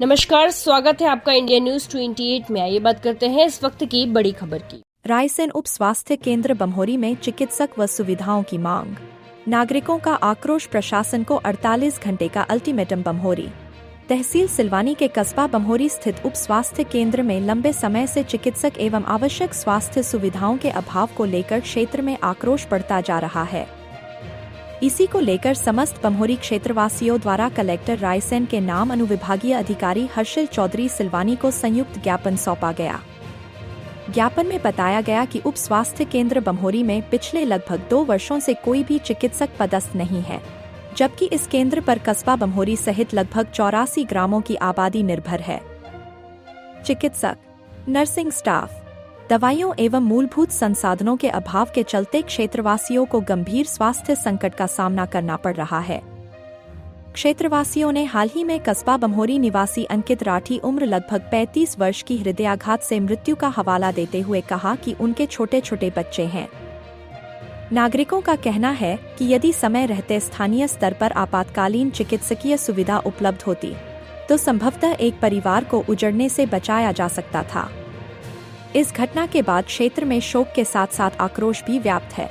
नमस्कार, स्वागत है आपका इंडिया न्यूज 28 में। आइए बात करते हैं इस वक्त की बड़ी खबर की। रायसेन उप स्वास्थ्य केंद्र बम्होरी में चिकित्सक व सुविधाओं की मांग। नागरिकों का आक्रोश, प्रशासन को 48 घंटे का अल्टीमेटम। बम्होरी तहसील सिलवानी के कस्बा बम्होरी स्थित उप स्वास्थ्य केंद्र में लंबे समय से चिकित्सक एवं आवश्यक स्वास्थ्य सुविधाओं के अभाव को लेकर क्षेत्र में आक्रोश बढ़ता जा रहा है। इसी को लेकर समस्त बम्होरी क्षेत्रवासियों द्वारा कलेक्टर रायसेन के नाम अनुविभागीय अधिकारी हर्षल चौधरी सिलवानी को संयुक्त ज्ञापन सौंपा गया। ज्ञापन में बताया गया कि उप स्वास्थ्य केंद्र बम्होरी में पिछले लगभग 2 वर्षों से कोई भी चिकित्सक पदस्थ नहीं है, जबकि इस केंद्र पर कस्बा बम्होरी सहित लगभग 84 ग्रामों की आबादी निर्भर है। चिकित्सक, नर्सिंग स्टाफ, दवाइयों एवं मूलभूत संसाधनों के अभाव के चलते क्षेत्रवासियों को गंभीर स्वास्थ्य संकट का सामना करना पड़ रहा है। क्षेत्रवासियों ने हाल ही में कस्बा बम्होरी निवासी अंकित राठी उम्र लगभग 35 वर्ष की हृदयाघात से मृत्यु का हवाला देते हुए कहा कि उनके छोटे छोटे बच्चे हैं। नागरिकों का कहना है कि यदि समय रहते स्थानीय स्तर पर आपातकालीन चिकित्सकीय सुविधा उपलब्ध होती तो संभवतः एक परिवार को उजड़ने से बचाया जा सकता था। इस घटना के बाद क्षेत्र में शोक के साथ साथ आक्रोश भी व्याप्त है।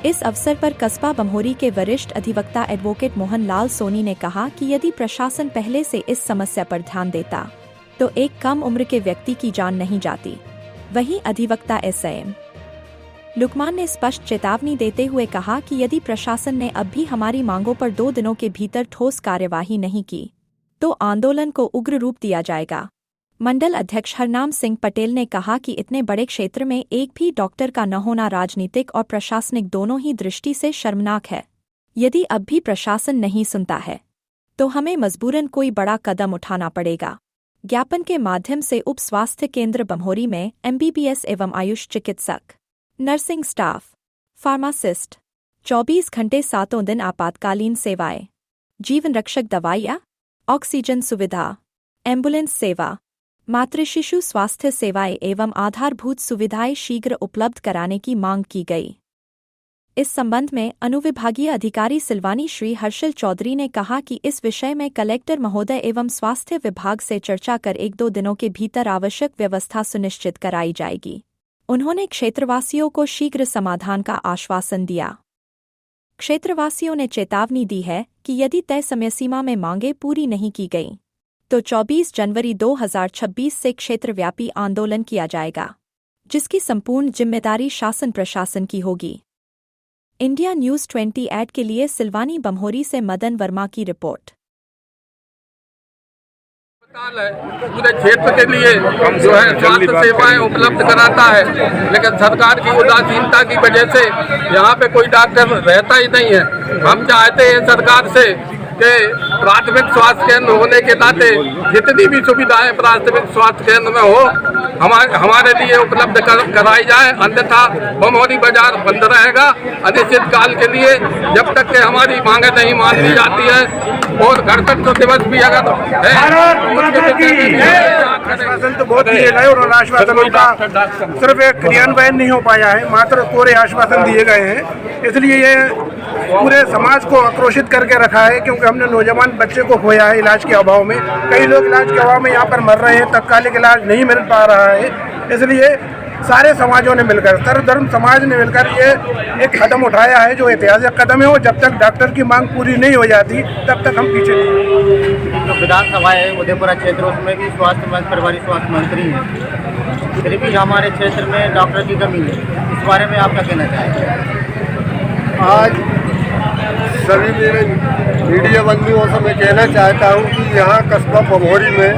इस अवसर पर कस्बा बम्होरी के वरिष्ठ अधिवक्ता एडवोकेट मोहन लाल सोनी ने कहा कि यदि प्रशासन पहले से इस समस्या पर ध्यान देता तो एक कम उम्र के व्यक्ति की जान नहीं जाती। वहीं अधिवक्ता एसएम लुकमान ने स्पष्ट चेतावनी देते हुए कहा कि यदि प्रशासन ने अब भी हमारी मांगों पर 2 दिनों के भीतर ठोस कार्यवाही नहीं की तो आंदोलन को उग्र रूप दिया जाएगा। मंडल अध्यक्ष हरनाम सिंह पटेल ने कहा कि इतने बड़े क्षेत्र में एक भी डॉक्टर का न होना राजनीतिक और प्रशासनिक दोनों ही दृष्टि से शर्मनाक है। यदि अब भी प्रशासन नहीं सुनता है तो हमें मजबूरन कोई बड़ा कदम उठाना पड़ेगा। ज्ञापन के माध्यम से उप स्वास्थ्य केंद्र बम्होरी में MBBS एवं आयुष चिकित्सक, नर्सिंग स्टाफ, फार्मासिस्ट, 24 घंटे 7 दिन आपातकालीन सेवाएं, जीवन रक्षक दवाइयाँ, ऑक्सीजन सुविधा, एम्बुलेंस सेवा, मातृ शिशु स्वास्थ्य सेवाएं एवं आधारभूत सुविधाएं शीघ्र उपलब्ध कराने की मांग की गई। इस संबंध में अनुविभागीय अधिकारी सिलवानी श्री हर्षल चौधरी ने कहा कि इस विषय में कलेक्टर महोदय एवं स्वास्थ्य विभाग से चर्चा कर 1-2 दिनों के भीतर आवश्यक व्यवस्था सुनिश्चित कराई जाएगी। उन्होंने क्षेत्रवासियों को शीघ्र समाधान का आश्वासन दिया। क्षेत्रवासियों ने चेतावनी दी है कि यदि तय समय सीमा में मांगें पूरी नहीं की गईं तो 24 जनवरी 2026 से क्षेत्रव्यापी आंदोलन किया जाएगा, जिसकी संपूर्ण जिम्मेदारी शासन प्रशासन की होगी। इंडिया न्यूज 28 के लिए सिलवानी बम्होरी से मदन वर्मा की रिपोर्ट। पूरे क्षेत्र के लिए जो है स्वास्थ्य सेवाएं उपलब्ध कराता है, लेकिन सरकार की उदासीनता की वजह से यहाँ पे कोई डॉक्टर रहता ही नहीं है। हम चाहते हैं सरकार से कि प्राथमिक स्वास्थ्य केंद्र होने के नाते जितनी भी सुविधाएं प्राथमिक स्वास्थ्य केंद्र में हो हमारे लिए उपलब्ध कराई जाए, अन्यथा बम्होरी बाजार बंद रहेगा अनिश्चित काल के लिए, जब तक कि हमारी मांगे नहीं मान ली जाती है। और गणतंत्र दिवस भी अगर है आश्वासन तो बहुत दिए गए और आश्वासनों का सिर्फ एक क्रियान्वयन नहीं हो पाया है, मात्र कोरे आश्वासन दिए गए हैं। इसलिए ये पूरे समाज को आक्रोशित करके रखा है, क्योंकि हमने नौजवान बच्चे को खोया है इलाज के अभाव में। कई लोग इलाज के अभाव में यहाँ पर मर रहे हैं, तत्कालिक इलाज नहीं मिल पा रहा है। इसलिए सारे समाजों ने मिलकर, सर्वधर्म समाज ने मिलकर ये एक कदम उठाया है जो ऐतिहासिक कदम है। और जब तक डॉक्टर की मांग पूरी नहीं हो जाती तब तक हम पीछे नहीं। तो विधानसभा है उदयपुरा क्षेत्र, उसमें भी प्रभारी स्वास्थ्य मंत्री हैं, फिर भी हमारे क्षेत्र में डॉक्टर की कमी है। इस बारे में आप क्या कहना चाहेंगे? आज सभी मेरे मीडिया बंधुओं से मैं कहना चाहता हूँ कि यहाँ कस्बा बम्होरी में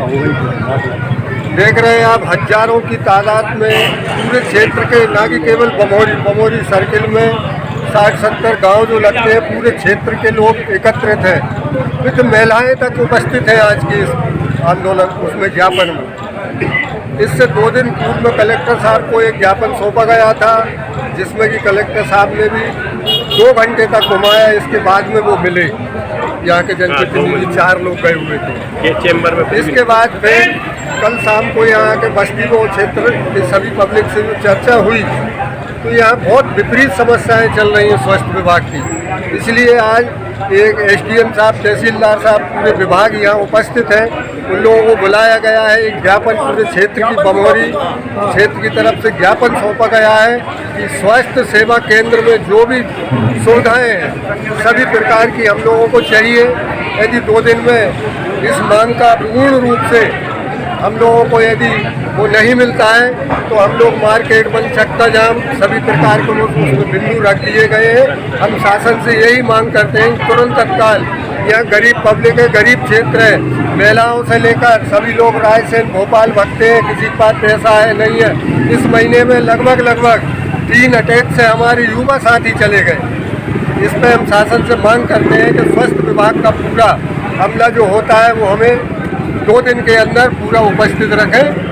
देख रहे हैं आप, हजारों की तादाद में पूरे क्षेत्र के, ना कि केवल बम्होरी सर्किल में 60-70 गांव जो लगते हैं, पूरे क्षेत्र के लोग एकत्रित हैं। कुछ महिलाएं तक उपस्थित हैं आज के इस आंदोलन उसमें ज्ञापन में। इससे 2 दिन पूर्व में कलेक्टर साहब को एक ज्ञापन सौंपा गया था, जिसमें कि कलेक्टर साहब ने भी 2 घंटे तक घुमाया। इसके बाद में वो मिले, यहाँ के जनप्रतिनिधि 4 लोग गए हुए थे ये चैम्बर में। इसके बाद फिर कल शाम को यहाँ के बस्ती को क्षेत्र के सभी पब्लिक से जो चर्चा हुई तो यहाँ बहुत विपरीत समस्याएं चल रही हैं स्वास्थ्य विभाग की। इसलिए आज एक SDM साहब, तहसीलदार साहब, पूरे विभाग यहाँ उपस्थित हैं उन लोगों को बुलाया गया है। एक ज्ञापन पूरे क्षेत्र की बमोरी क्षेत्र की तरफ से ज्ञापन सौंपा गया है कि स्वास्थ्य सेवा केंद्र में जो भी सुविधाएं हैं सभी प्रकार की हम लोगों को चाहिए। यदि 2 दिन में इस मांग का पूर्ण रूप से हम लोगों को यदि वो नहीं मिलता है तो हम लोग मार्केट बंद, चक्का जाम, सभी प्रकार के उसमें बिंदु रख दिए गए हैं। हम शासन से यही मांग करते हैं तुरंत तत्काल, यहाँ गरीब पब्लिक है, गरीब क्षेत्र है, महिलाओं से लेकर सभी लोग रायसेन भोपाल भगते हैं, किसी के पास पैसा है नहीं है। इस महीने में लगभग 3 अटैक से हमारे युवा साथी चले गए। इस पर हम शासन से मांग करते हैं कि स्वास्थ्य विभाग का पूरा अमला जो होता है वो हमें 2 दिन के अंदर पूरा उपस्थित रखें